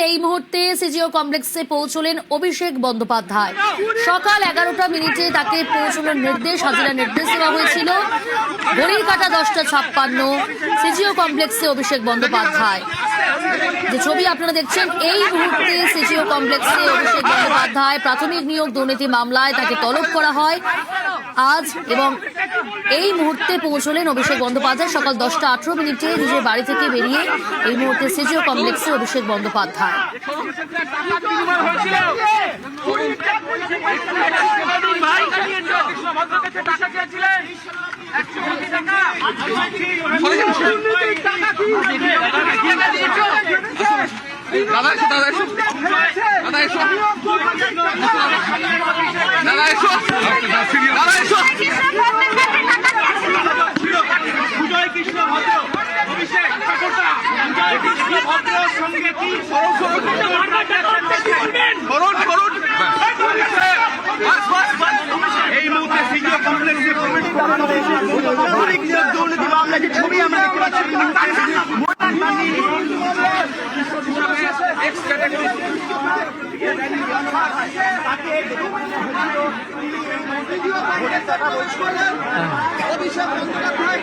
এই মুহূর্তে সিজিও কমপ্লেক্সে পৌঁছলেন অভিষেক বন্দ্যোপাধ্যায়। সকাল 11টা মিনিটে তাকে পৌঁছানোর নির্দেশ, হাজিরা নির্দেশ দেওয়া হয়েছিল। ঘড়ির কাঁটা 10:56, সিজিও কমপ্লেক্সে অভিষেক বন্দ্যোপাধ্যায়। যে ছবি আপনারা দেখছেন, এই মুহূর্তে সিজিও কমপ্লেক্সে অভিষেক বন্দ্যোপাধ্যায় প্রাথমিক নিয়োগ দুর্নীতি মামলায় তাকে তলব করা হয় আজ, এবং এই মুহূর্তে পৌঁছলেন অভিষেক বন্দ্যোপাধ্যায়। সকাল 10:18 নিজের বাড়ি থেকে বেরিয়ে এই মুহূর্তে সিজিও কমপ্লেক্সে অভিষেক বন্দ্যোপাধ্যায়। এই মুহূর্তে সিজিও কমপ্লেক্সে দুর্নীতি মামলা যে ছবি আমরা দেখতে পাচ্ছি, অভিষেক বন্দ্যোপাধ্যায়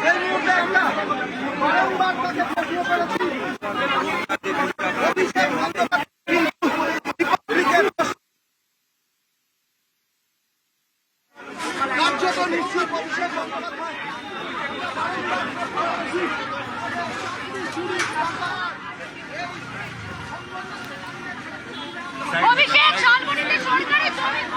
এই মুহূর্তে একটা বারংবার তাকে প্রশ্ন করেছি। অভিষেক বন্দ্যোপাধ্যায় কার্যত নিশ্চুপ। অভিষেক বন্দ্যোপাধ্যায় অভিষেক সর্বনিম্ন সরকারি শ্রমিক